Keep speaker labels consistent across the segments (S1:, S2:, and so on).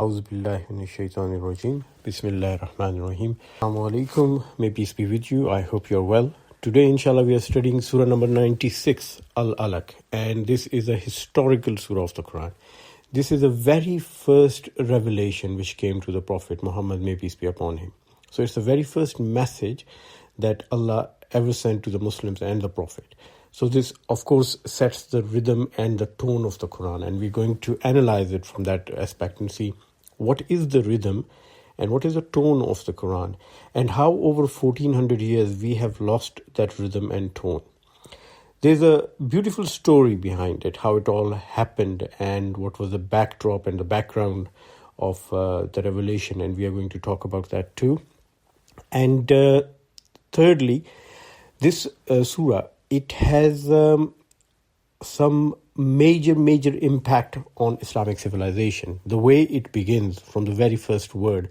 S1: A'udhu billahi minash shaitanir rajim. Bismillahir Rahmanir Rahim. Assalamu alaikum. May peace be with you. I hope you're well. Today, inshallah, we are studying surah number 96, ALAQ. And this is a historical surah of the Quran. This is the very first revelation which came to the Prophet Muhammad, may peace be upon him. So it's the very first message that Allah ever sent to the Muslims and the Prophet. So this, of course, sets the rhythm and the tone of the Quran. And we're going to analyze it from that aspect and see what is the rhythm and what is the tone of the Quran, and how over 1400 years we have lost that rhythm and tone. There's a beautiful story behind it, how it all happened and what was the backdrop and the background of the revelation, and we are going to talk about that too. And thirdly, this surah, it has some major impact on Islamic civilization. The way it begins from the very first word,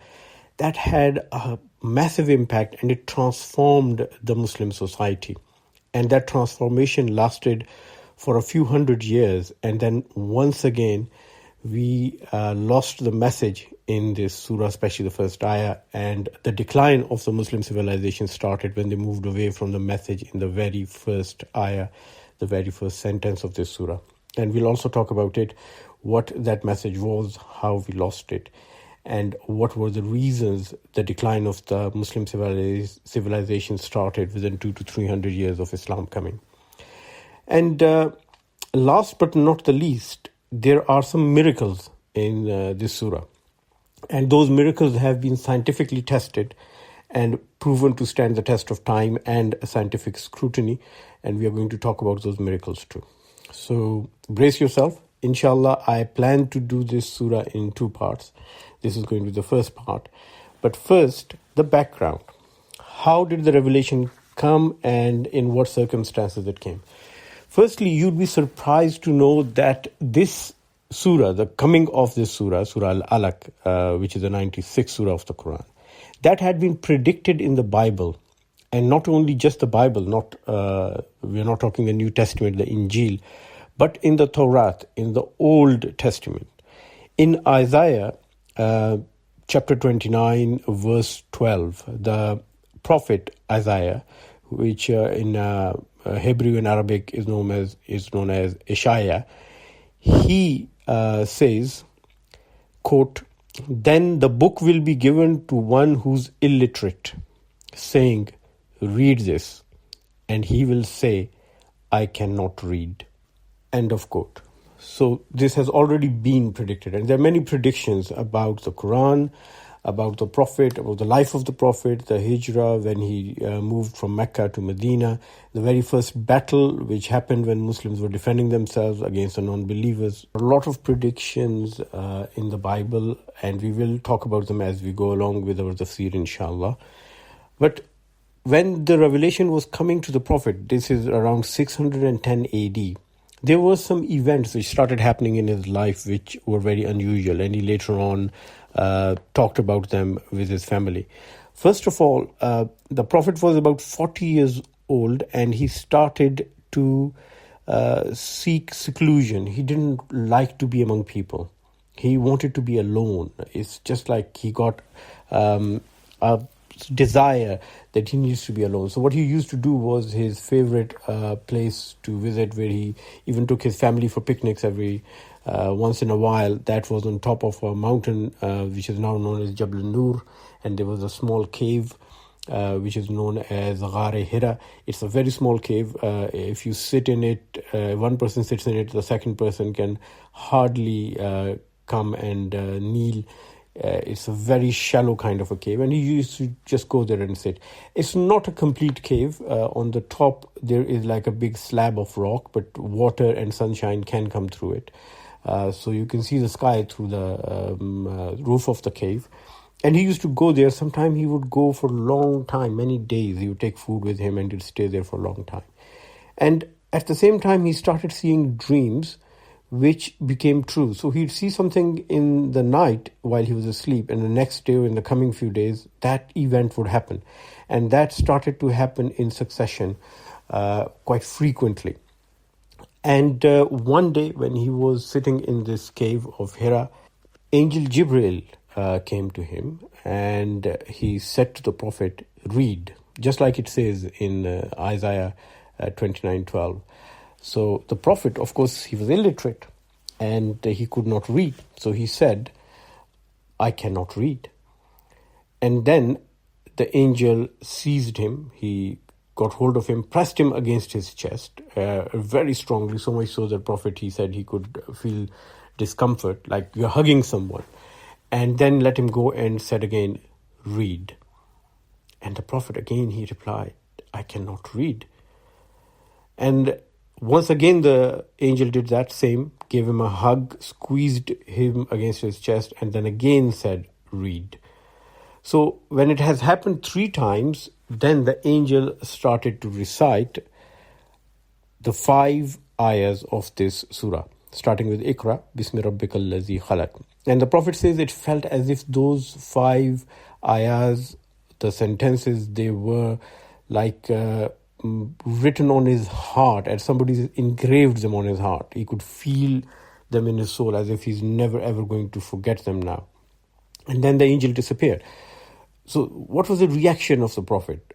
S1: that had a massive impact, and it transformed the Muslim society. And that transformation lasted for a few hundred years. And then once again, we lost the message in this surah, especially the first ayah, and the decline of the Muslim civilization started when they moved away from the message in the very first ayah, the very first sentence of this surah. And we'll also talk about it, what that message was, how we lost it, and what were the reasons the decline of the Muslim civilization started within 200 to 300 years of Islam coming. And last but not the least, there are some miracles in this surah. And those miracles have been scientifically tested and proven to stand the test of time and scientific scrutiny. And we are going to talk about those miracles too. So brace yourself. Inshallah, I plan to do this surah in two parts. This is going to be the first part. But first, the background. How did the revelation come and in what circumstances it came? Firstly, you'd be surprised to know that this surah, the coming of this surah, Surah Al-Alaq, which is the 96th surah of the Quran, that had been predicted in the Bible. And not only just the Bible, we're not talking the New Testament, the Injil, but in the Torah, in the Old Testament. In Isaiah chapter 29, verse 12, the prophet Isaiah, which in Hebrew and Arabic is known as Ishaya, he says, quote, "Then the book will be given to one who's illiterate, saying, 'Read this,' and he will say, 'I cannot read.'" End of quote. So this has already been predicted, and there are many predictions about the Quran, about the Prophet, about the life of the Prophet, the Hijrah when he moved from Mecca to Medina, the very first battle which happened when Muslims were defending themselves against the non-believers. A lot of predictions in the Bible, and we will talk about them as we go along with our tafsir, inshallah. But when the revelation was coming to the Prophet, this is around 610 AD, there were some events which started happening in his life which were very unusual, and he later on talked about them with his family. First of all, the Prophet was about 40 years old, and he started to seek seclusion. He didn't like to be among people. He wanted to be alone. It's just like he got a desire that he needs to be alone. So what he used to do was his favorite place to visit, where he even took his family for picnics every once in a while. That was on top of a mountain which is now known as Jabal Nur, and there was a small cave which is known as Ghar-e Hira. It's a very small cave. If you sit in it, one person sits in it, the second person can hardly come and kneel. It's a very shallow kind of a cave, and he used to just go there and sit. It's not a complete cave. On the top there is like a big slab of rock, but water and sunshine can come through it. So you can see the sky through the roof of the cave. And he used to go there. Sometimes he would go for a long time, many days. He would take food with him and he'd stay there for a long time. And at the same time, he started seeing dreams which became true. So he'd see something in the night while he was asleep, and the next day or in the coming few days, that event would happen. And that started to happen in succession quite frequently. And one day when he was sitting in this cave of Hira, Angel Jibril came to him, and he said to the Prophet, read, just like it says in Isaiah 29:12. So the Prophet, of course, he was illiterate and he could not read. So he said, I cannot read. And then the angel seized him. He got hold of him, pressed him against his chest very strongly, so much so that Prophet, he said he could feel discomfort, like you're hugging someone. And then let him go and said again, read. And the Prophet again, he replied, I cannot read. And once again, the angel did that same, gave him a hug, squeezed him against his chest, and then again said, read. So when it has happened 3 times, then the angel started to recite the 5 ayahs of this surah, starting with Iqra, Bismi Rabbikal Lazi Khalaq. And the Prophet says it felt as if those 5 ayahs, the sentences, they were like written on his heart, as somebody engraved them on his heart. He could feel them in his soul as if he's never ever going to forget them now. And then the angel disappeared. So what was the reaction of the Prophet?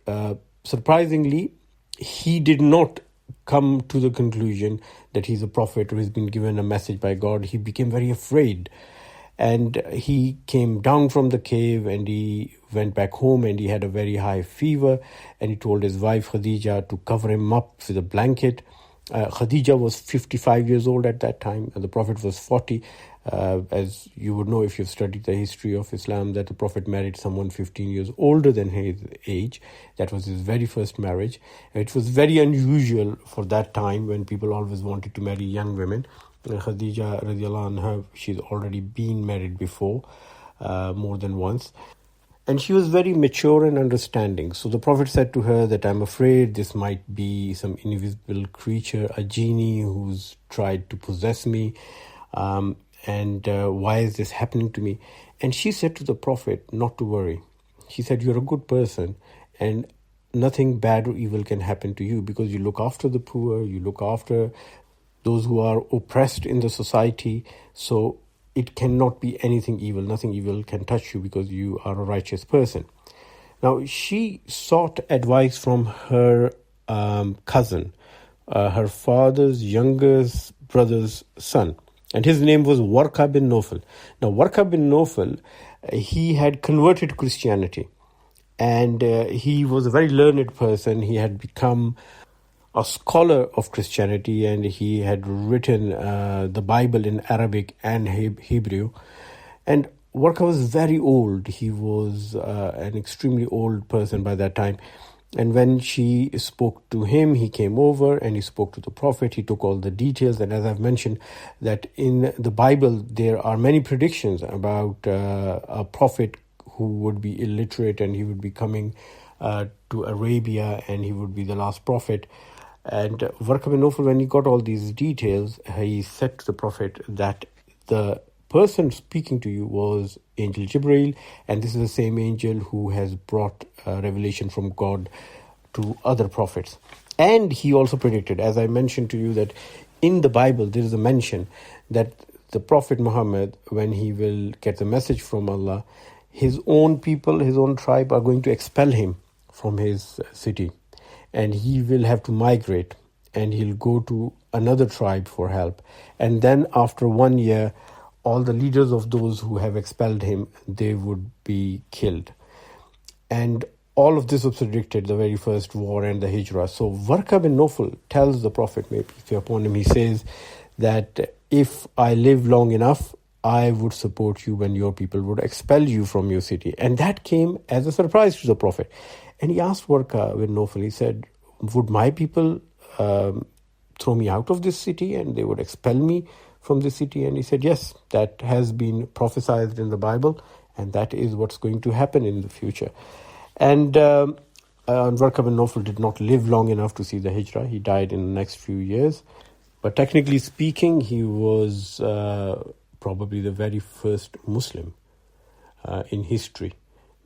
S1: Surprisingly, he did not come to the conclusion that he's a prophet or he's been given a message by God. He became very afraid. And he came down from the cave and he went back home and he had a very high fever. And he told his wife Khadija to cover him up with a blanket. Khadija was 55 years old at that time, and the Prophet was 40. As you would know if you've studied the history of Islam, that the Prophet married someone 15 years older than his age. That was his very first marriage. It was very unusual for that time when people always wanted to marry young women. Khadija radiallahu anha, she's already been married before, more than once. And she was very mature and understanding. So the Prophet said to her that I'm afraid this might be some invisible creature, a genie who's tried to possess me. And why is this happening to me? And she said to the Prophet not to worry. She said, you're a good person and nothing bad or evil can happen to you because you look after the poor, you look after those who are oppressed in the society. So it cannot be anything evil. Nothing evil can touch you because you are a righteous person. Now, she sought advice from her cousin, her father's youngest brother's son. And his name was Warqa bin Nawfal. Now, Warqa bin Nawfal, he had converted to Christianity. And he was a very learned person. He had become a scholar of Christianity, and he had written the Bible in Arabic and Hebrew. And Warqa was very old. He was an extremely old person by that time. And when she spoke to him, he came over and he spoke to the Prophet. He took all the details. And as I've mentioned, that in the Bible, there are many predictions about a prophet who would be illiterate and he would be coming to Arabia and he would be the last prophet. And Warqa bin Nawfal, when he got all these details, he said to the Prophet that the person speaking to you was Angel Jibril, and this is the same angel who has brought revelation from God to other prophets. And he also predicted, as I mentioned to you, that in the Bible there is a mention that the Prophet Mohammad, when he will get the message from Allah, his own people, his own tribe are going to expel him from his city. And he will have to migrate and he'll go to another tribe for help. And then after 1 year, all the leaders of those who have expelled him, they would be killed. And all of this was predicted, the very first war and the hijrah. So Warqa bin Nawfal tells the Prophet, may peace be upon him, he says that if I live long enough, I would support you when your people would expel you from your city. And that came as a surprise to the Prophet. And he asked Warqa bin Nawfal, he said, would my people throw me out of this city and they would expel me from this city? And he said, yes, that has been prophesized in the Bible and that is what's going to happen in the future. And Warqa bin Nawfal did not live long enough to see the hijrah. He died in the next few years. But technically speaking, he was probably the very first Muslim in history,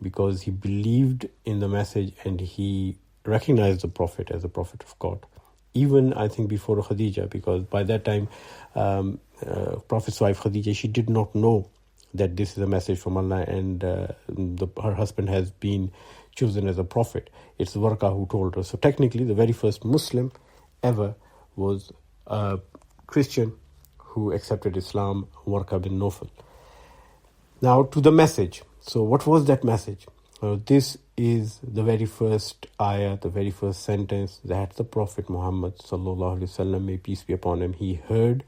S1: because he believed in the message and he recognized the Prophet as a prophet of God. Even, I think, before Khadija, because by that time, Prophet's wife Khadija, she did not know that this is a message from Allah, and her husband has been chosen as a prophet. It's Warqa who told her. So technically, the very first Muslim ever was a Christian who accepted Islam, Warqa bin Nawfal. Now to the message. So what was that message? This is the very first ayah, the very first sentence that the Prophet Muhammad sallallahu alaihi wasallam, may peace be upon him, he heard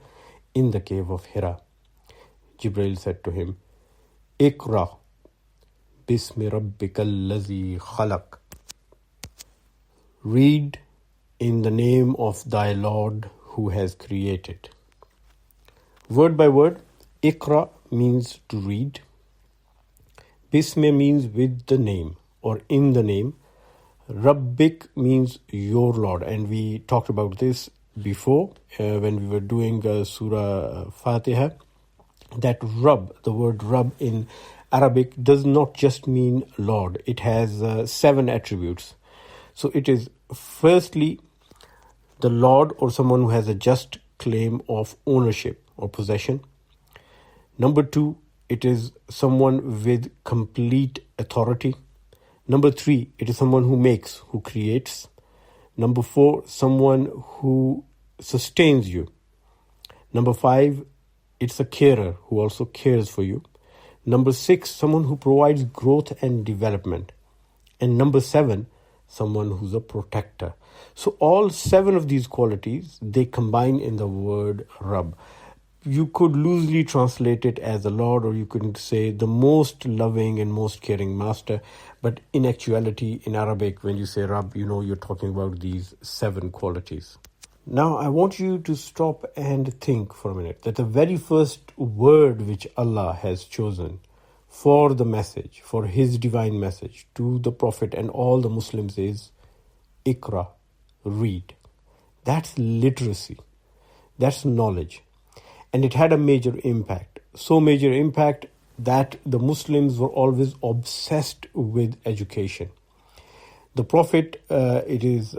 S1: in the cave of Hira. Jibreel said to him, Iqra bismi rabbikal ladzi khalaq. Read in the name of thy Lord who has created. Word by word, Iqra means to read. Bismi means with the name or in the name. Rabbik means your Lord. And we talked about this before when we were doing Surah Fatiha. That Rabb, the word Rabb in Arabic does not just mean Lord. It has 7 attributes. So it is firstly the Lord, or someone who has a just claim of ownership or possession. Number 2, it is someone with complete authority. Number 3, it is someone who makes, who creates. Number 4, someone who sustains you. Number 5, it's a carer who also cares for you. Number 6, someone who provides growth and development. And number 7, someone who's a protector. So all 7 of these qualities, they combine in the word Rabb. You could loosely translate it as a Lord, or you could say the most loving and most caring master. But in actuality, in Arabic, when you say Rabb, you know you're talking about these 7 qualities. Now, I want you to stop and think for a minute that the very first word which Allah has chosen for the message, for His divine message to the Prophet and all the Muslims is Iqra, read. That's literacy. That's knowledge. And it had a major impact. So major impact that the Muslims were always obsessed with education. The Prophet, it is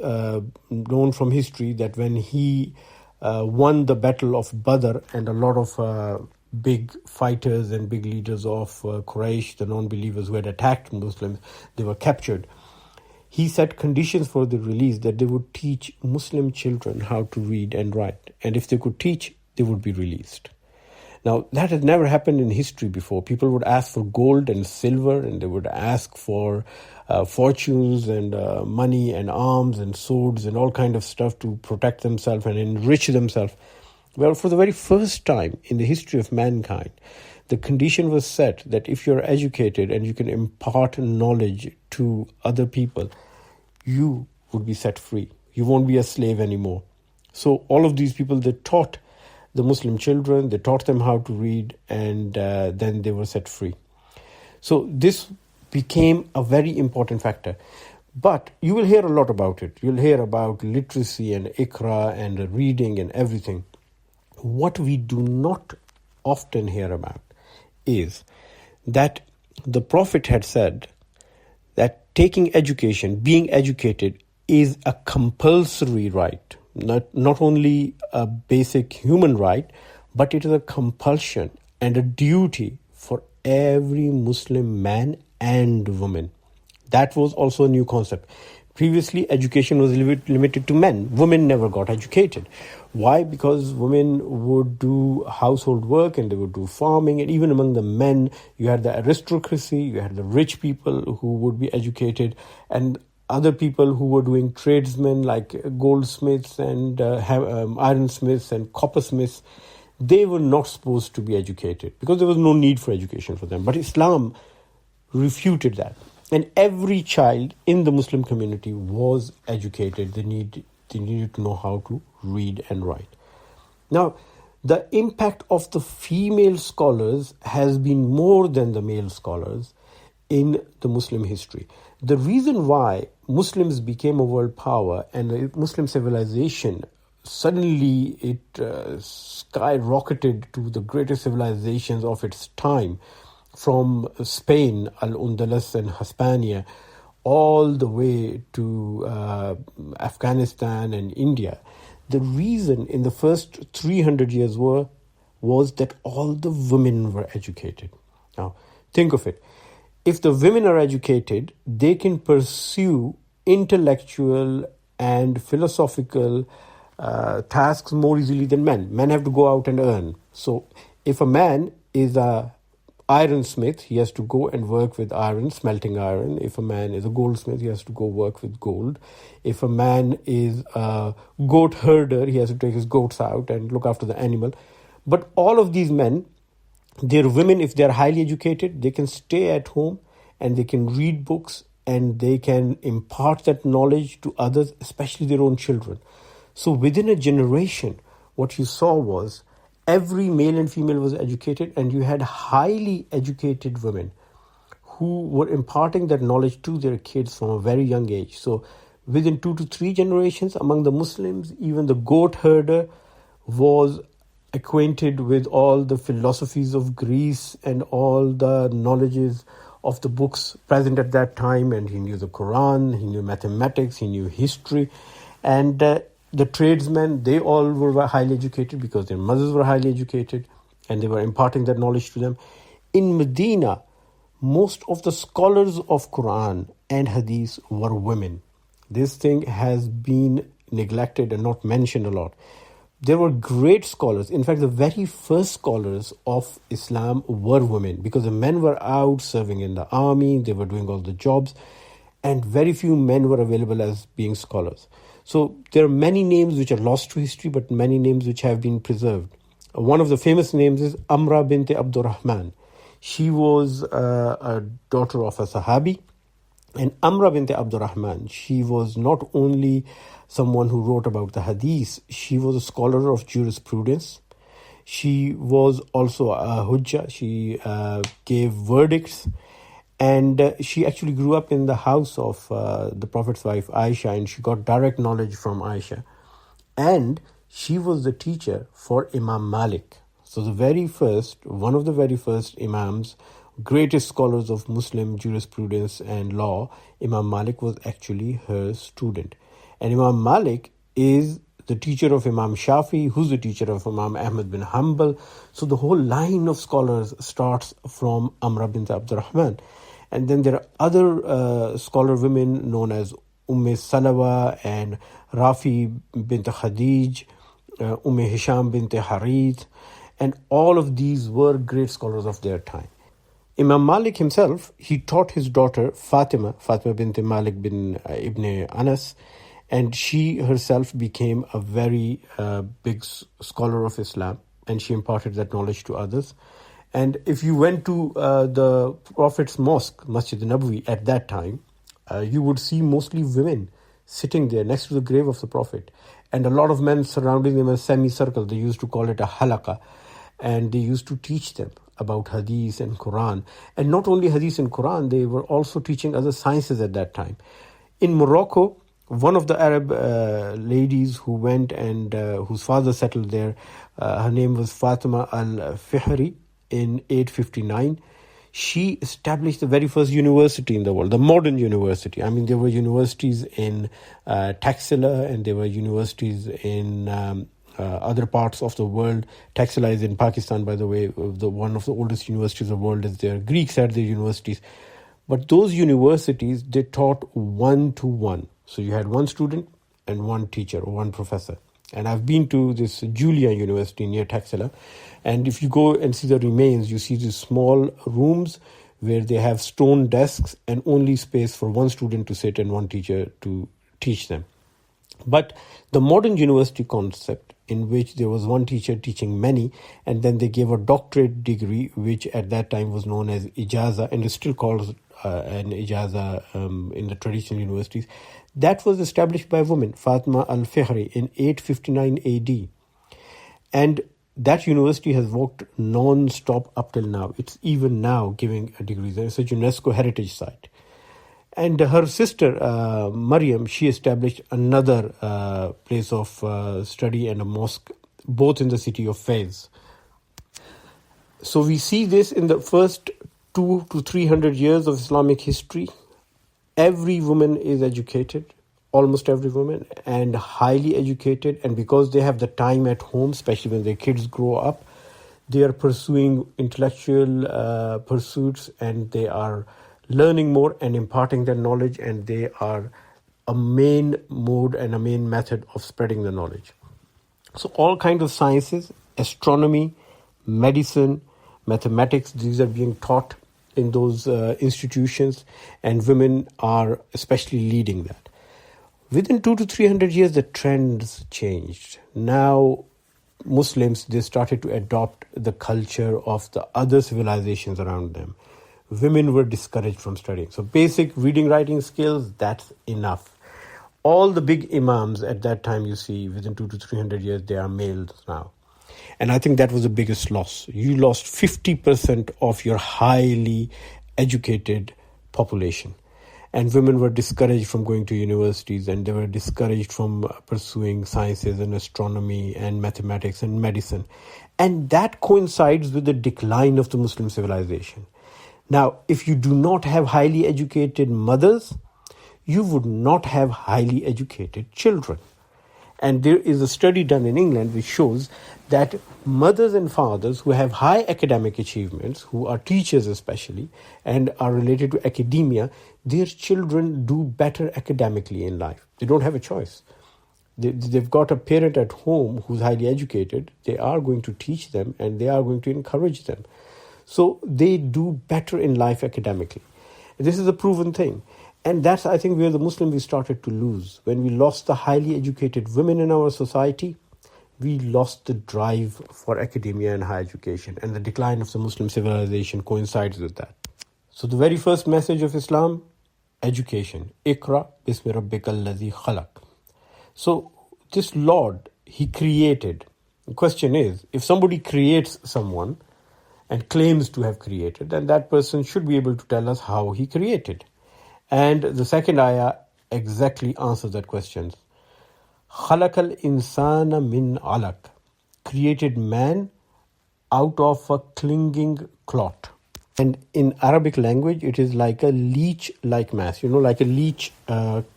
S1: known from history that when he won the battle of Badr, and a lot of big fighters and big leaders of Quraysh, the non-believers who had attacked Muslims, they were captured. He set conditions for the release, that they would teach Muslim children how to read and write. And if they could teach, they would be released. Now, that had never happened in history before. People would ask for gold and silver, and they would ask for fortunes and money and arms and swords and all kind of stuff to protect themselves and enrich themselves. Well, for the very first time in the history of mankind, the condition was set that if you're educated and you can impart knowledge to other people, you would be set free. You won't be a slave anymore. So all of these people, they taught the Muslim children, they taught them how to read, and then they were set free. So this became a very important factor. But you will hear a lot about it. You'll hear about literacy and Iqra and reading and everything. What we do not often hear about is that the Prophet had said that taking education, being educated, is a compulsory right. Not only a basic human right, but it is a compulsion and a duty for every Muslim man and woman. That was also a new concept. Previously, education was limited to men. Women never got educated. Why? Because women would do household work and they would do farming. And even among the men, you had the aristocracy, you had the rich people who would be educated, and other people who were doing tradesmen like goldsmiths and ironsmiths and coppersmiths. They were not supposed to be educated because there was no need for education for them. But Islam refuted that. And every child in the Muslim community was educated. They needed to know how to read and write. Now, the impact of the female scholars has been more than the male scholars in the Muslim history. The reason why Muslims became a world power and the Muslim civilization suddenly it skyrocketed to the greatest civilizations of its time, from Spain, Al-Andalus and Hispania, all the way to Afghanistan and India. The reason in the first 300 years was that all the women were educated. Now, think of it. If the women are educated, they can pursue intellectual and philosophical tasks more easily than men. Men have to go out and earn. So if a man is a ironsmith, he has to go and work with iron, smelting iron. If a man is a goldsmith, he has to go work with gold. If a man is a goat herder, he has to take his goats out and look after the animal. But all of these men, their women, if they are highly educated, they can stay at home and they can read books and they can impart that knowledge to others, especially their own children. So within a generation, what you saw was every male and female was educated, and you had highly educated women who were imparting that knowledge to their kids from a very young age. So within 2 to 3 generations among the Muslims, even the goat herder was acquainted with all the philosophies of Greece and all the knowledges of the books present at that time, and he knew the Quran, he knew mathematics, he knew history, and the tradesmen, they all were highly educated because their mothers were highly educated and they were imparting that knowledge to them. In Medina, most of the scholars of Quran and Hadith were women. This thing has been neglected and not mentioned a lot. There were great scholars. In fact, the very first scholars of Islam were women, because the men were out serving in the army, they were doing all the jobs, and very few men were available as being scholars. So there are many names which are lost to history, but many names which have been preserved. One of the famous names is Amra bint Abdurrahman. She was a daughter of a Sahabi. And Amra bint Abdurrahman, she was not only someone who wrote about the Hadith, she was a scholar of jurisprudence. She was also a Hujjah. She gave verdicts. And she actually grew up in the house of the Prophet's wife, Aisha, and she got direct knowledge from Aisha. And she was the teacher for Imam Malik. So one of the very first Imams, greatest scholars of Muslim jurisprudence and law, Imam Malik was actually her student. And Imam Malik is the teacher of Imam Shafi, who's the teacher of Imam Ahmad bin Hanbal. So the whole line of scholars starts from Amra bint Abdurrahman. And then there are other scholar women known as Salawa and Rafi bint Khadij, Hisham bint Harith, and all of these were great scholars of their time. Imam Malik himself, he taught his daughter Fatima bint Malik bin Ibn Anas, and she herself became a very big scholar of Islam, and she imparted that knowledge to others. And if you went to the Prophet's mosque, Masjid Nabawi, at that time, you would see mostly women sitting there next to the grave of the Prophet, and a lot of men surrounding them in a semicircle. They used to call it a halaqah, and they used to teach them about Hadith and Quran. And not only Hadith and Quran, they were also teaching other sciences at that time. In Morocco, one of the Arab ladies who went and whose father settled there, her name was Fatima al-Fihri, in 859, she established the very first university in the world, the modern university. I mean, there were universities in Taxila, and there were universities in other parts of the world. Taxila is in Pakistan, by the way. One of the oldest universities of the world is there. Greeks had their universities. But those universities, they taught 1-to-1. So you had one student and one teacher or one professor. And I've been to this Julia University near Taxila. And if you go and see the remains, you see these small rooms where they have stone desks and only space for one student to sit and one teacher to teach them. But the modern university concept, in which there was one teacher teaching many, and then they gave a doctorate degree, which at that time was known as Ijaza, and is still called an Ijaza in the traditional universities. That was established by a woman, Fatima al-Fihri, in 859 AD. And that university has worked non-stop up till now. It's even now giving degrees. It's a UNESCO heritage site. And her sister, Maryam, she established another place of study and a mosque, both in the city of Fez. So we see this in the first 200 to 300 years of Islamic history. Every woman is educated, almost every woman, and highly educated. And because they have the time at home, especially when their kids grow up, They are pursuing intellectual pursuits, and they are learning more and imparting their knowledge, and they are a main mode and a main method of spreading the knowledge. So all kinds of sciences, astronomy, medicine, mathematics, these are being taught in those institutions, and women are especially leading that. Within 200 to 300 years, the trends changed. Now, Muslims, they started to adopt the culture of the other civilizations around them. Women were discouraged from studying. So basic reading, writing skills, that's enough. All the big imams at that time, you see, within 200 to 300 years, they are males now. And I think that was the biggest loss. You lost 50% of your highly educated population. And women were discouraged from going to universities, and they were discouraged from pursuing sciences and astronomy and mathematics and medicine. And that coincides with the decline of the Muslim civilization. Now, if you do not have highly educated mothers, you would not have highly educated children. And there is a study done in England which shows that mothers and fathers who have high academic achievements, who are teachers especially, and are related to academia, their children do better academically in life. They don't have a choice. They've got a parent at home who's highly educated. They are going to teach them, and they are going to encourage them. So they do better in life academically. This is a proven thing. And that's, I think, where the Muslims we started to lose. When we lost the highly educated women in our society, we lost the drive for academia and higher education. And the decline of the Muslim civilization coincides with that. So the very first message of Islam, education. Iqra bismi rabbikal ladhi khalaq. So this Lord, He created. The question is, if somebody creates someone and claims to have created, then that person should be able to tell us how he created. And the second ayah exactly answers that question. Khalaqal insana min alaq. Created man out of a clinging clot. And in Arabic language, it is like a leech-like mass. You know, like a leech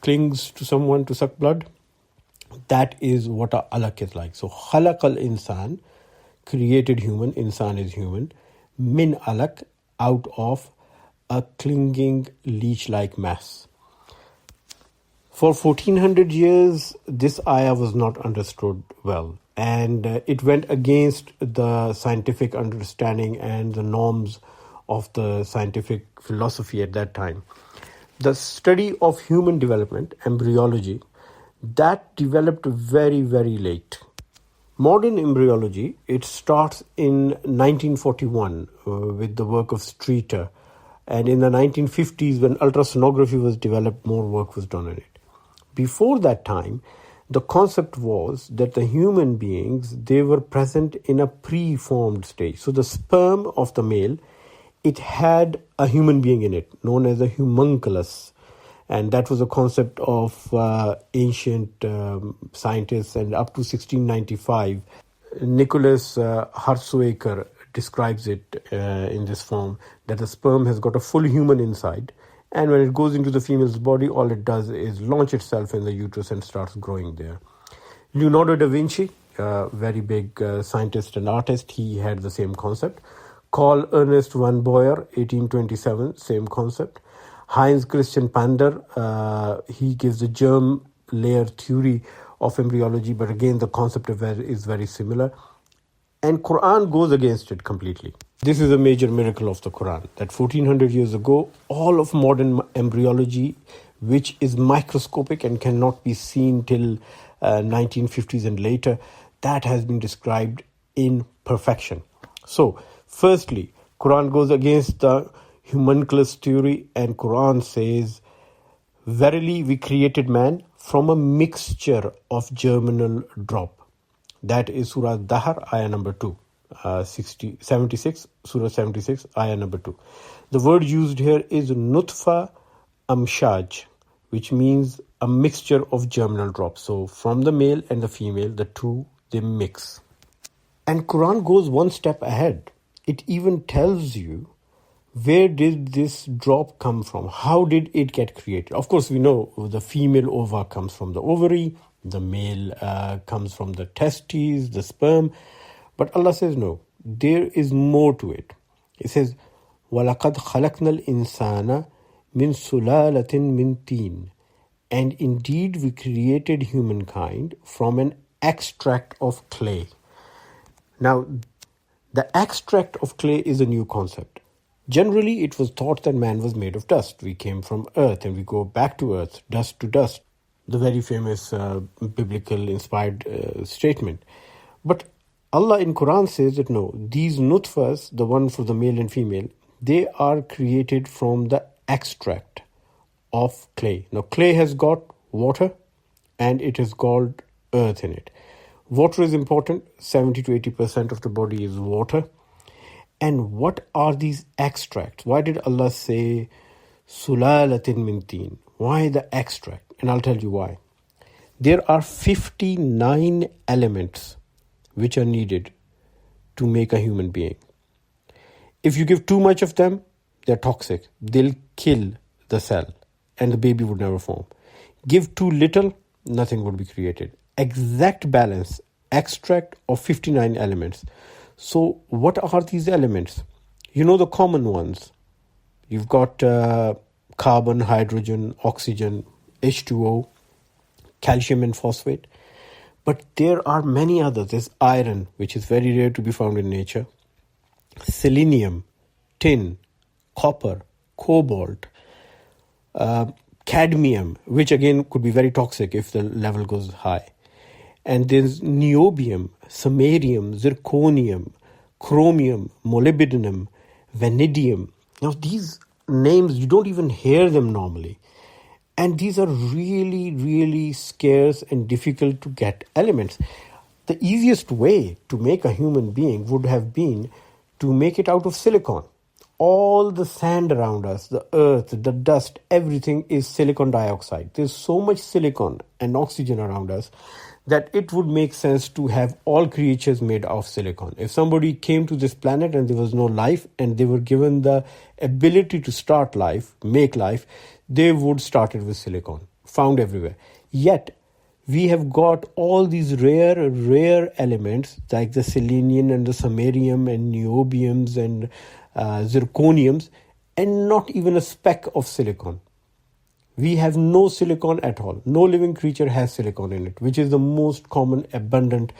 S1: clings to someone to suck blood. That is what a alaq is like. So khalaqal insan, created human, insan is human, min alaq, out of a clinging leech-like mass. For 1400 years, this ayah was not understood well, and it went against the scientific understanding and the norms of the scientific philosophy at that time. The study of human development, embryology, that developed very, very late. Modern embryology, it starts in 1941 with the work of Streeter. And in the 1950s, when ultrasonography was developed, more work was done on it. Before that time, the concept was that the human beings, they were present in a pre-formed stage. So the sperm of the male, it had a human being in it, known as a homunculus. And that was a concept of ancient scientists. And up to 1695, Nicholas Hartsoeker describes it in this form, that the sperm has got a full human inside, and when it goes into the female's body, all it does is launch itself in the uterus and starts growing there. Leonardo da Vinci, very big scientist and artist, he had the same concept. Carl Ernst von Boyer, 1827, same concept. Heinz Christian Pander, he gives the germ layer theory of embryology, but again the concept of it is very similar. And Quran goes against it completely. This is a major miracle of the Quran, that 1400 years ago, all of modern embryology, which is microscopic and cannot be seen till 1950s and later, that has been described in perfection. So, firstly, Quran goes against the homunculus theory, and Quran says, verily we created man from a mixture of germinal drop. That is Surah Dahr, ayah number 2, 76, Surah 76, ayah number 2. The word used here is nutfa amshaj, which means a mixture of germinal drops. So from the male and the female, the two, they mix. And Quran goes one step ahead. It even tells you, where did this drop come from? How did it get created? Of course, we know the female ova comes from the ovary. The male comes from the testes, the sperm. But Allah says no. there is more to it. It says, وَلَقَدْ خَلَقْنَا الْإِنسَانَ مِنْ سُلَالَةٍ مِنْ طِينٍ. And indeed we created humankind from an extract of clay. Now, the extract of clay is a new concept. Generally, it was thought that man was made of dust. We came from earth and we go back to earth, dust to dust. The very famous biblical inspired statement. But Allah in Quran says that no, these nutfas, the one for the male and female, they are created from the extract of clay. Now, clay has got water and it has got earth in it. Water is important. 70 to 80% of the body is water. And what are these extracts? Why did Allah say sulalatin min teen? Why the extract? And I'll tell you why. There are 59 elements which are needed to make a human being. If you give too much of them, they're toxic. They'll kill the cell and the baby would never form. Give too little, nothing would be created. Exact balance, extract of 59 elements. So what are these elements? You know the common ones. You've got carbon, hydrogen, oxygen, H2O, calcium and phosphate. But there are many others. There's iron, which is very rare to be found in nature. Selenium, tin, copper, cobalt, cadmium, which again could be very toxic if the level goes high. And there's niobium, samarium, zirconium, chromium, molybdenum, vanadium. Now these names, you don't even hear them normally. And these are really, really scarce and difficult to get elements. The easiest way to make a human being would have been to make it out of silicon. All the sand around us, the earth, the dust, everything is silicon dioxide. There's so much silicon and oxygen around us that it would make sense to have all creatures made of silicon. If somebody came to this planet and there was no life and they were given the ability to start life, make life, they would start it with silicon, found everywhere. Yet, we have got all these rare elements like the selenium and the samarium and niobiums and zirconiums and not even a speck of silicon. We have no silicon at all. No living creature has silicon in it, which is the most common abundant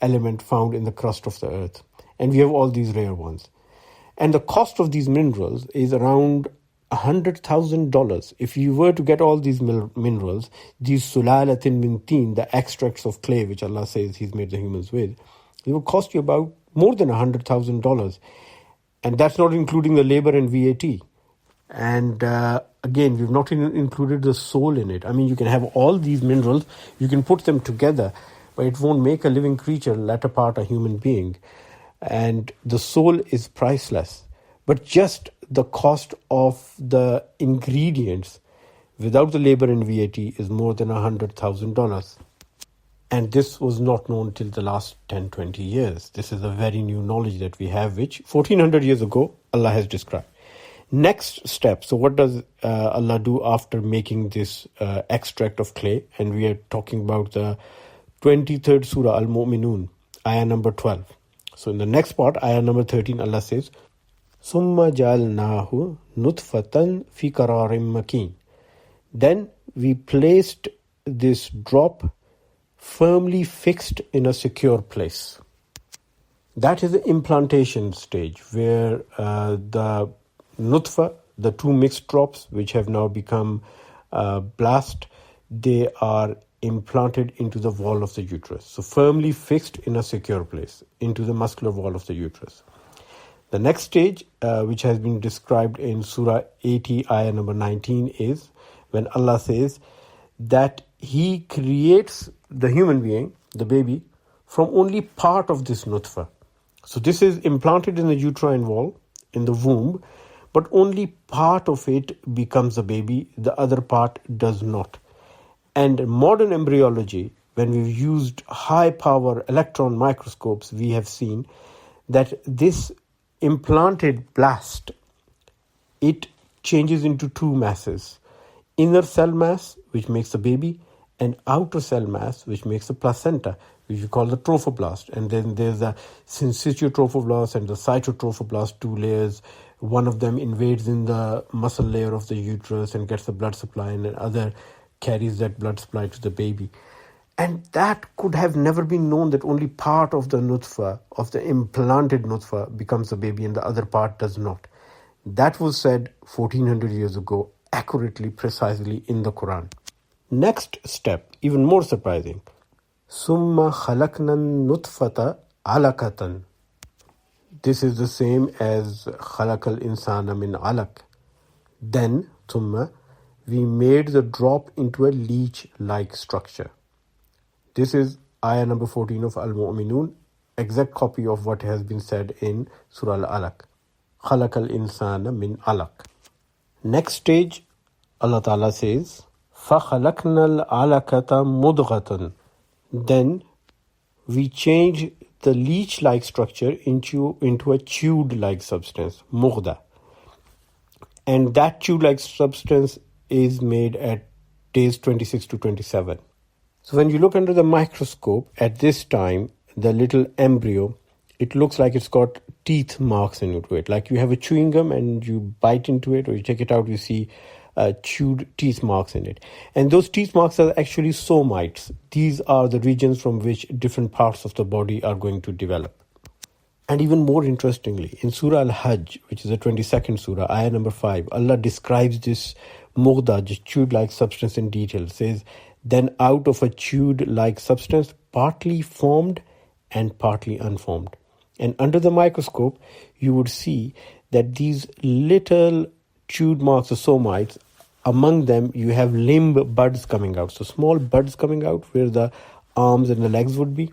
S1: element found in the crust of the earth. And we have all these rare ones. And the cost of these minerals is around $100,000. If you were to get all these minerals, these sulalatin min teen, the extracts of clay, which Allah says He's made the humans with, it will cost you about more than $100,000. And that's not including the labor and VAT. And again, we've not included the soul in it. I mean, you can have all these minerals, you can put them together, but it won't make a living creature, let apart a human being. And the soul is priceless. But just the cost of the ingredients without the labor and VAT is more than $100,000. And this was not known till the last 10, 20 years. This is a very new knowledge that we have, which 1400 years ago, Allah has described. Next step. So what does Allah do after making this extract of clay? And we are talking about the 23rd Surah Al-Mu'minun, ayah number 12. So in the next part, ayah number 13, Allah says, ثُمَّ جَعَلْنَاهُ نُطْفَةً فِي قَرَارٍ مَكِينٍ. Then we placed this drop firmly fixed in a secure place. That is the implantation stage where the nutfa, the two mixed drops which have now become blast, they are implanted into the wall of the uterus. So firmly fixed in a secure place into the muscular wall of the uterus. The next stage, which has been described in Surah 80, ayah number 19, is when Allah says that He creates the human being, the baby, from only part of this nutfa. So this is implanted in the uterine wall, in the womb, but only part of it becomes a baby, the other part does not. And modern embryology, when we've used high-power electron microscopes, we have seen that this implanted blast, it changes into two masses. Inner cell mass, which makes the baby, an outer cell mass which makes the placenta, which we call the trophoblast. And then there's the syncytial trophoblast and the cytotrophoblast, two layers. One of them invades in the muscle layer of the uterus and gets the blood supply, and the other carries that blood supply to the baby. And that could have never been known, that only part of the nutfa, of the implanted nutfa, becomes a baby and the other part does not. That was said 1400 years ago, accurately, precisely in the Quran. Next step, even more surprising. Summa khalaqna nutfata alaqatan. This is the same as khalaqal insana min alaq. Then, summa, we made the drop into a leech-like structure. This is ayah number 14 of Al-Mu'minun, exact copy of what has been said in Surah Al-Alaq. Khalaqal insana min alaq. Next stage, Allah Ta'ala says, فَخَلَقْنَا الْعَلَقَةَ مُضْغَةً. Then we change the leech-like structure into a chewed-like substance, mughda. And that chewed-like substance is made at days 26 to 27. So when you look under the microscope, at this time, the little embryo, it looks like it's got teeth marks into it. Like you have a chewing gum and you bite into it or you take it out, you see chewed teeth marks in it. And those teeth marks are actually somites. These are the regions from which different parts of the body are going to develop. And even more interestingly, in Surah Al-Hajj, which is the 22nd Surah, ayah number 5, Allah describes this mughda, this chewed-like substance in detail. It says, then out of a chewed-like substance, partly formed and partly unformed. And under the microscope, you would see that these little chewed marks of somites, among them you have limb buds coming out. So small buds coming out where the arms and the legs would be.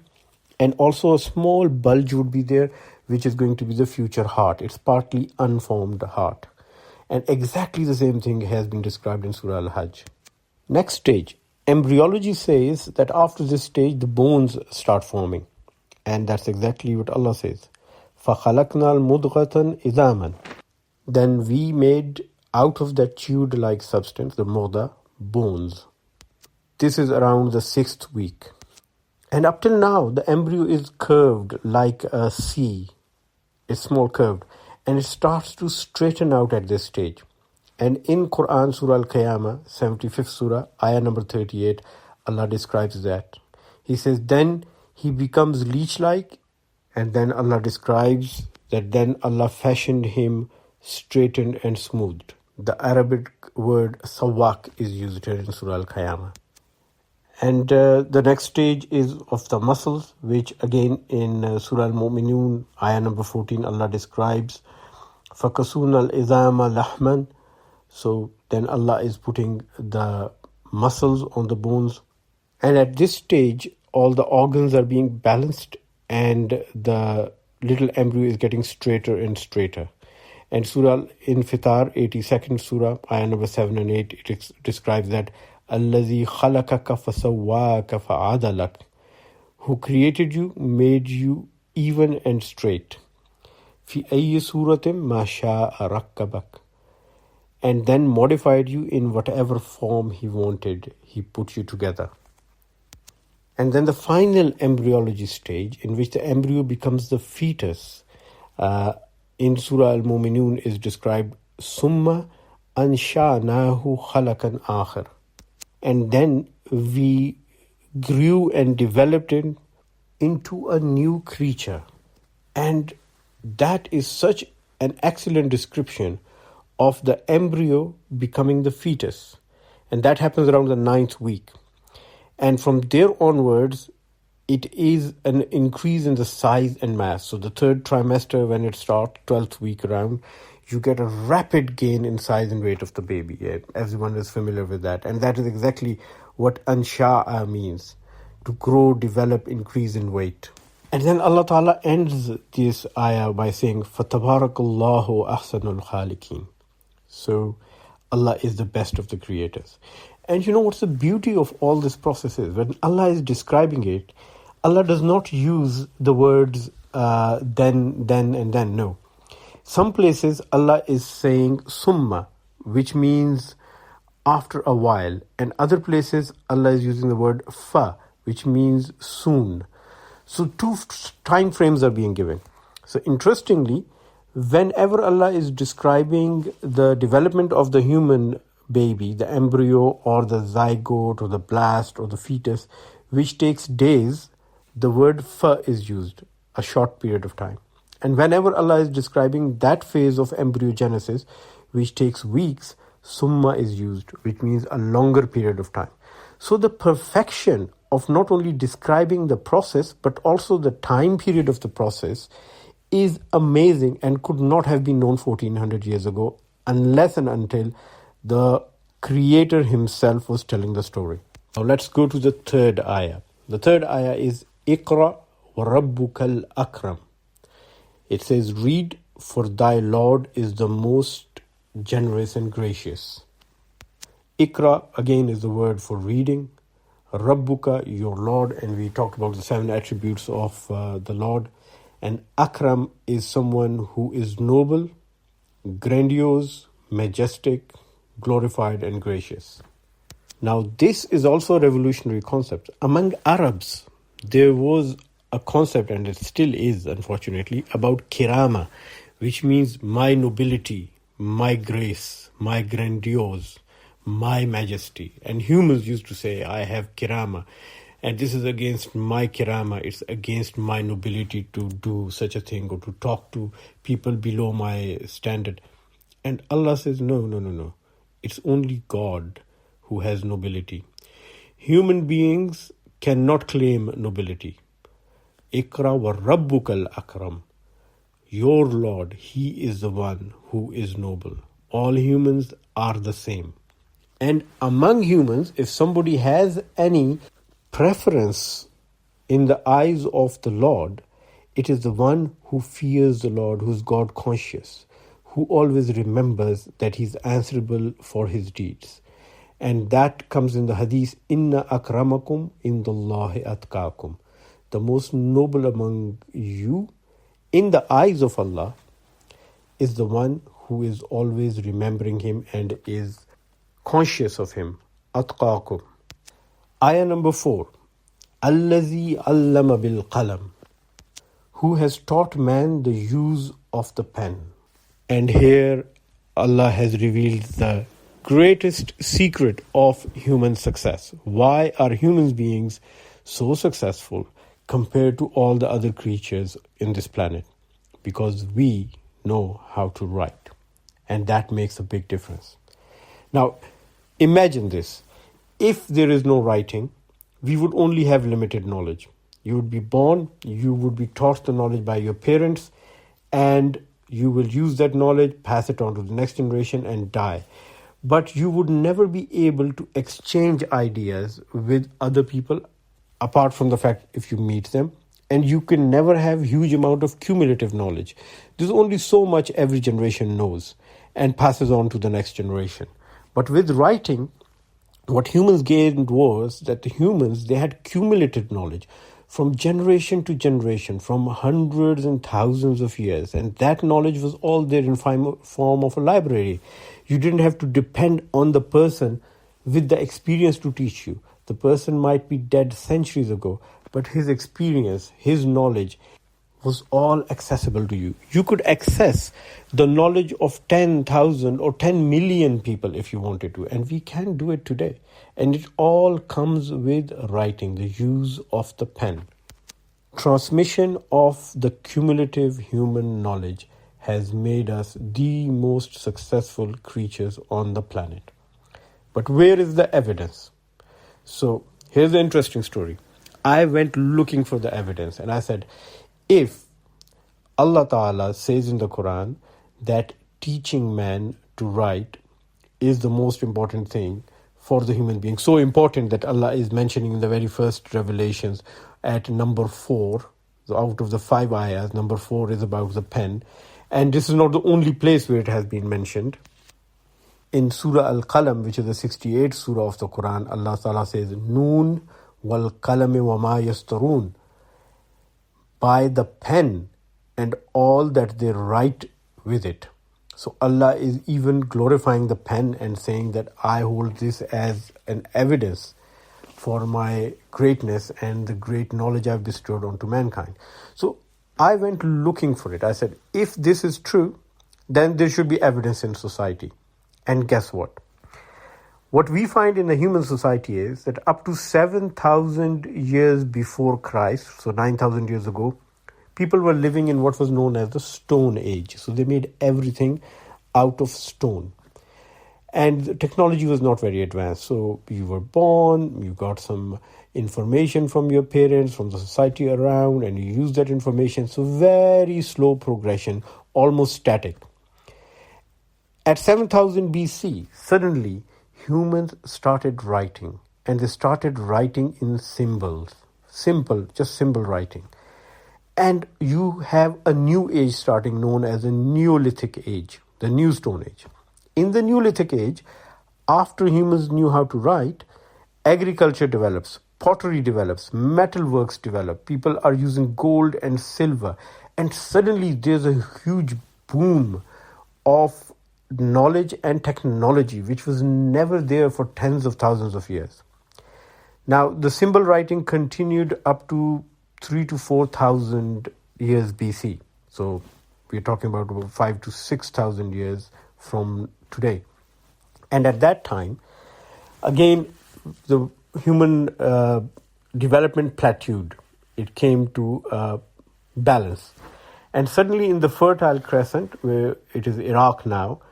S1: And also a small bulge would be there, which is going to be the future heart. It's partly unformed heart. And exactly the same thing has been described in Surah Al-Hajj. Next stage. Embryology says that after this stage, the bones start forming. And that's exactly what Allah says. فَخَلَقْنَا الْمُضْغَةً إِذَامًا. Then we made out of that chewed-like substance, the mughda, bones. This is around the 6th week. And up till now, the embryo is curved like a C. It's small curved. And it starts to straighten out at this stage. And in Quran, Surah Al-Qiyamah, 75th Surah, ayah number 38, Allah describes that. He says, then he becomes leech-like, and then Allah describes that then Allah fashioned him straightened and smoothed. The Arabic word sawak is used here in Surah Al-Qiyamah. And the next stage is of the muscles, which again in Surah Al-Mu'minun, ayah number 14, Allah describes, فَكَسُونَ الْإِذَامَ لَحْمًا. So then Allah is putting the muscles on the bones. And at this stage, all the organs are being balanced and the little embryo is getting straighter and straighter. And Surah Al-Infitar, 82nd Surah, ayah number 7 and 8, it describes that الَّذِي خَلَقَكَ فَسَوَّاكَ فَعَدَلَكَ. Who created you, made you even and straight. فِي أَيِّ سُورَةٍ مَا شَاءَ رَكَّبَكَ. And then modified you in whatever form He wanted. He put you together. And then the final embryology stage, in which the embryo becomes the fetus, in Surah Al-Mu'minun is described, Summa ansha'nahu khalaqan akhar. And then we grew and developed it into a new creature. And that is such an excellent description of the embryo becoming the fetus. And that happens around the 9th week. And from there onwards, it is an increase in the size and mass. So the 3rd trimester, when it starts, 12th week around, you get a rapid gain in size and weight of the baby. Yeah, everyone is familiar with that. And that is exactly what ansha'a means. To grow, develop, increase in weight. And then Allah Ta'ala ends this ayah by saying, فَتَبَارَكَ اللَّهُ أَحْسَنُ الْخَالِقِينَ. So Allah is the best of the creators. And you know what's the beauty of all this process is? When Allah is describing it, Allah does not use the words then, and then. No. Some places Allah is saying summa, which means after a while. And other places, Allah is using the word fa, which means soon. So two time frames are being given. So interestingly, whenever Allah is describing the development of the human baby, the embryo or the zygote or the blast or the fetus, which takes days, the word fa is used, a short period of time. And whenever Allah is describing that phase of embryogenesis, which takes weeks, summa is used, which means a longer period of time. So the perfection of not only describing the process, but also the time period of the process is amazing and could not have been known 1400 years ago unless and until the Creator himself was telling the story. Now let's go to the third ayah. The third ayah is Iqra wa rabbukal akram. It says, read, for thy Lord is the most generous and gracious. Iqra again is the word for reading. Rabbuka, your Lord, and we talked about the 7 attributes of the Lord. And Akram is someone who is noble, grandiose, majestic, glorified and gracious. Now this is also a revolutionary concept. Among Arabs, there was a concept, and it still is unfortunately, about kirama, which means my nobility, my grace, my grandiose, my majesty. And humans used to say, I have kirama. And this is against my kirama, it's against my nobility to do such a thing or to talk to people below my standard. And Allah says, no. It's only God who has nobility. Human beings cannot claim nobility. Ikra wa rabbukal akram. Your Lord, He is the one who is noble. All humans are the same. And among humans, if somebody has any preference in the eyes of the Lord, it is the one who fears the Lord, who is God conscious, who always remembers that he is answerable for his deeds. And that comes in the hadith, Inna akramakum indallahi atqakum. The most noble among you in the eyes of Allah is the one who is always remembering him and is conscious of him. Atqakum. Ayah number 4. Allazi allama bil qalam. Who has taught man the use of the pen. And here Allah has revealed the greatest secret of human success. Why are human beings so successful compared to all the other creatures in this planet? Because we know how to write. And that makes a big difference. Now, imagine this. If there is no writing, we would only have limited knowledge. You would be born, you would be taught the knowledge by your parents, and you will use that knowledge, pass it on to the next generation and die. But you would never be able to exchange ideas with other people, apart from the fact if you meet them. And you can never have huge amount of cumulative knowledge. There's only so much every generation knows and passes on to the next generation. But with writing, what humans gained was that the humans, they had cumulative knowledge from generation to generation, from hundreds and thousands of years. And that knowledge was all there in form of a library. You didn't have to depend on the person with the experience to teach you. The person might be dead centuries ago, but his experience, his knowledge was all accessible to you. You could access the knowledge of 10,000 or 10 million people if you wanted to. And we can do it today. And it all comes with writing, the use of the pen. Transmission of the cumulative human knowledge has made us the most successful creatures on the planet. But where is the evidence? So here's the interesting story. I went looking for the evidence and I said, if Allah Ta'ala says in the Quran that teaching man to write is the most important thing for the human being, so important that Allah is mentioning in the very first revelations at number 4, so out of the 5 ayahs, number 4 is about the pen. And this is not the only place where it has been mentioned. In Surah Al-Qalam, which is the 68th surah of the Quran, Allah Ta'ala says, Noon wal qalami wa ma yastarun. By the pen and all that they write with it. So Allah is even glorifying the pen and saying that I hold this as an evidence for my greatness and the great knowledge I've bestowed onto mankind. So I went looking for it. I said, if this is true, then there should be evidence in society. And guess what? What we find in the human society is that up to 7,000 years before Christ, so 9,000 years ago, people were living in what was known as the Stone Age. So they made everything out of stone. And the technology was not very advanced. So you were born, you got some information from your parents, from the society around, and you use that information. So very slow progression, almost static. At 7000 BC, suddenly humans started writing, and they started writing in symbols. Simple, just symbol writing. And you have a new age starting known as the Neolithic Age, the New Stone Age. In the Neolithic Age, after humans knew how to write, agriculture develops, pottery develops, metalworks develop. People are using gold and silver. And suddenly there's a huge boom of knowledge and technology, which was never there for tens of thousands of years. Now, the symbol writing continued up to 3,000 to 4,000 years BC. So we're talking about 5,000 to 6,000 years from today. And at that time, again, the human development plateaued. It came to balance. And suddenly in the Fertile Crescent, where it is Iraq now,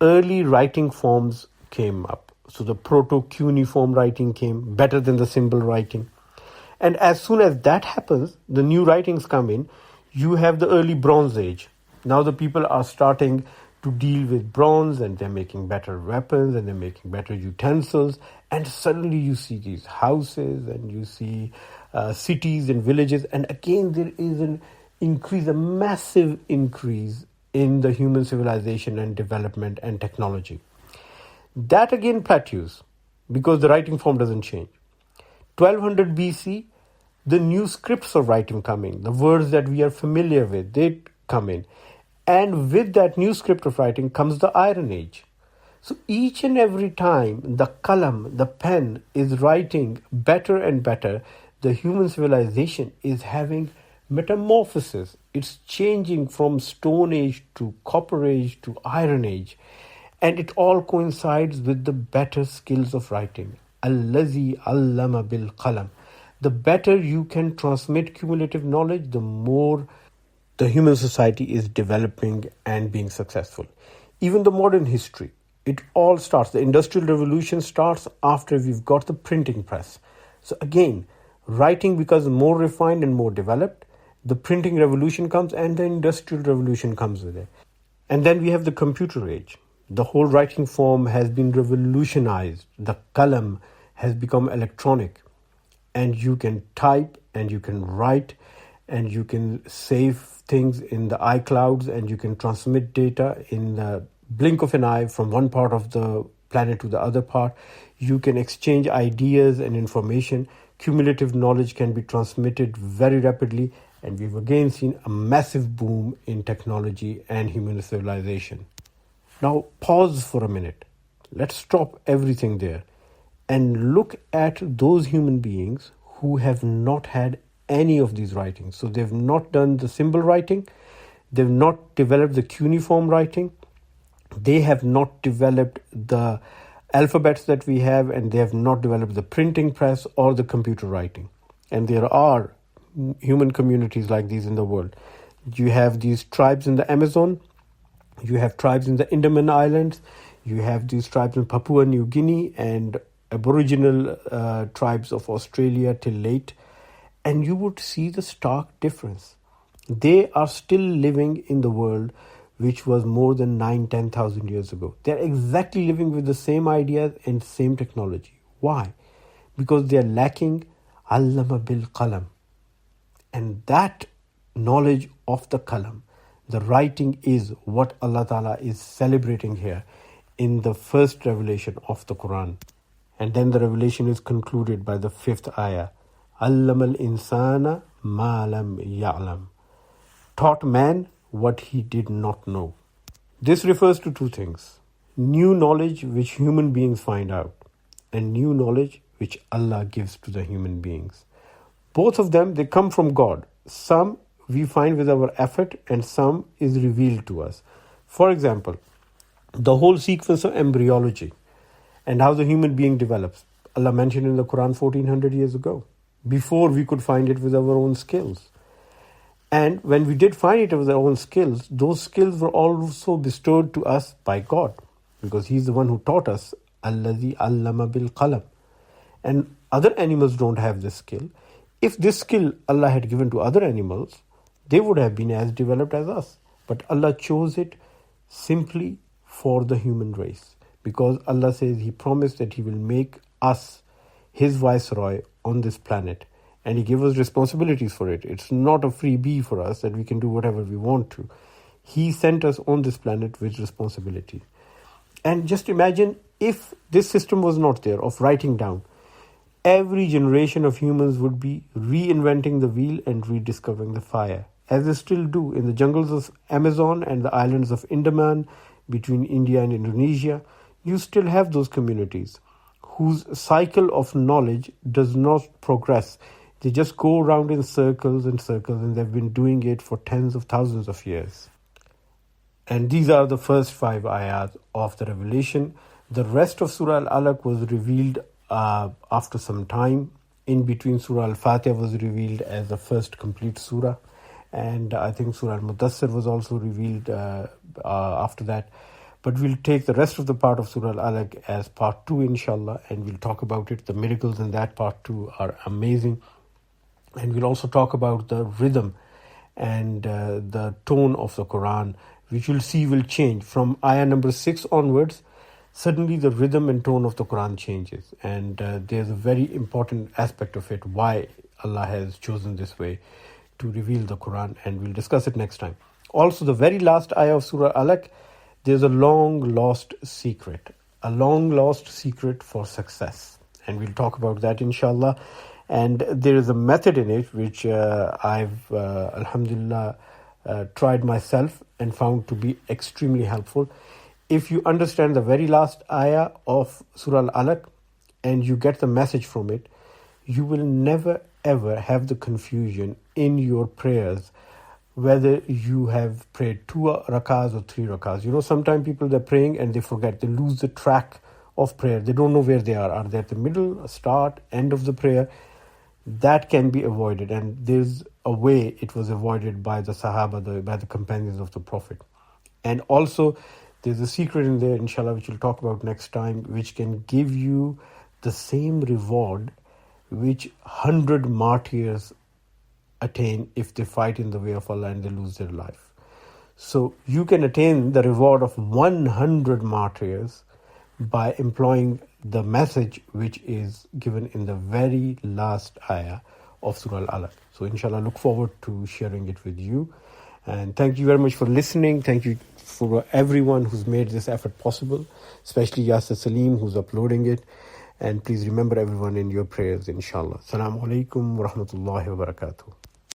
S1: early writing forms came up. So the proto-cuneiform writing came, better than the symbol writing. And as soon as that happens, the new writings come in, you have the early Bronze Age. Now the people are starting to deal with bronze, and they're making better weapons, and they're making better utensils. And suddenly you see these houses, and you see cities and villages. And again, there is an increase, a massive increase in the human civilization and development and technology. That again plateaus because the writing form doesn't change. 1200 BC, the new scripts of writing come in. The words that we are familiar with, they come in. And with that new script of writing comes the Iron Age. So each and every time the kalam, the pen, is writing better and better, the human civilization is having metamorphosis. It's changing from Stone Age to Copper Age to Iron Age. And it all coincides with the better skills of writing. Allazi allama bil qalam. The better you can transmit cumulative knowledge, the more the human society is developing and being successful. Even the modern history, it all starts, the Industrial Revolution starts after we've got the printing press. So again, writing becomes more refined and more developed. The printing revolution comes and the Industrial Revolution comes with it. And then we have the computer age. The whole writing form has been revolutionized. The kalam has become electronic. And you can type and you can write and you can save things in the iClouds and you can transmit data in the blink of an eye from one part of the planet to the other part. You can exchange ideas and information. Cumulative knowledge can be transmitted very rapidly. And we've again seen a massive boom in technology and human civilization. Now pause for a minute. Let's stop everything there and look at those human beings who have not had any of these writings. So they've not done the symbol writing, they've not developed the cuneiform writing, they have not developed the alphabets that we have, and they have not developed the printing press or the computer writing. And there are human communities like these in the world. You have these tribes in the Amazon, you have tribes in the Andaman Islands, you have these tribes in Papua New Guinea and Aboriginal tribes of Australia till late. And you would see the stark difference. They are still living in the world which was more than 9,000-10,000 years ago. They're exactly living with the same ideas and same technology. Why? Because they're lacking allama bil qalam. And that knowledge of the kalam, the writing, is what Allah Ta'ala is celebrating here in the first revelation of the Quran. And then the revelation is concluded by the 5th ayah. Allama al-insana ma lam ya'lam. Taught man what he did not know. This refers to two things: new knowledge which human beings find out, and new knowledge which Allah gives to the human beings. Both of them, they come from God. Some we find with our effort and some is revealed to us. For example, the whole sequence of embryology and how the human being develops. Allah mentioned in the Quran 1400 years ago, before we could find it with our own skills. And when we did find it with our own skills, those skills were also bestowed to us by God, because He's the one who taught us, Alladhi allama bil qalam. And other animals don't have this skill. If this skill Allah had given to other animals, they would have been as developed as us. But Allah chose it simply for the human race, because Allah says He promised that He will make us His viceroy on this planet, and He gave us responsibilities for it. It's not a freebie for us that we can do whatever we want to. He sent us on this planet with responsibility. And just imagine if this system was not there of writing down, every generation of humans would be reinventing the wheel and rediscovering the fire, as they still do in the jungles of Amazon and the islands of Andaman between India and Indonesia. You still have those communities whose cycle of knowledge does not progress. They just go around in circles and circles, and they've been doing it for tens of thousands of years. And these are the first 5 ayat of the revelation. The rest of Surah Al-Alaq was revealed after some time. In between, Surah Al-Fatiha was revealed as the first complete surah. And I think Surah Al-Mudassir was also revealed after that. But we'll take the rest of the part of Surah Al-Alaq as part 2, inshallah, and we'll talk about it. The miracles in that part 2 are amazing. And we'll also talk about the rhythm and the tone of the Quran, which you'll see will change. From ayah number 6 onwards, suddenly the rhythm and tone of the Quran changes. And there's a very important aspect of it, why Allah has chosen this way to reveal the Quran, and we'll discuss it next time. Also, the very last ayah of Surah Al-Alaq, there's a long lost secret for success. And we'll talk about that, inshallah. And there is a method in it which I've, alhamdulillah, tried myself and found to be extremely helpful. If you understand the very last ayah of Surah Al-Alaq and you get the message from it, you will never ever have the confusion in your prayers whether you have prayed 2 rakahs or 3 rakahs. You know, sometimes people, they're praying and they forget, they lose the track of prayer. They don't know where they are. Are they at the middle, start, end of the prayer? That can be avoided, and there's a way it was avoided by the Sahaba, by the companions of the Prophet. And also, there's a secret in there, inshallah, which we'll talk about next time, which can give you the same reward which 100 martyrs attain if they fight in the way of Allah and they lose their life. So you can attain the reward of 100 martyrs by employing the message which is given in the very last ayah of Surah Al-Alaq. So inshallah, look forward to sharing it with you. And thank you very much for listening. Thank you for everyone who's made this effort possible, especially Yasser Salim, who's uploading it. And please remember everyone in your prayers, inshallah. Assalamu alaikum wa rahmatullahi wa barakatuh.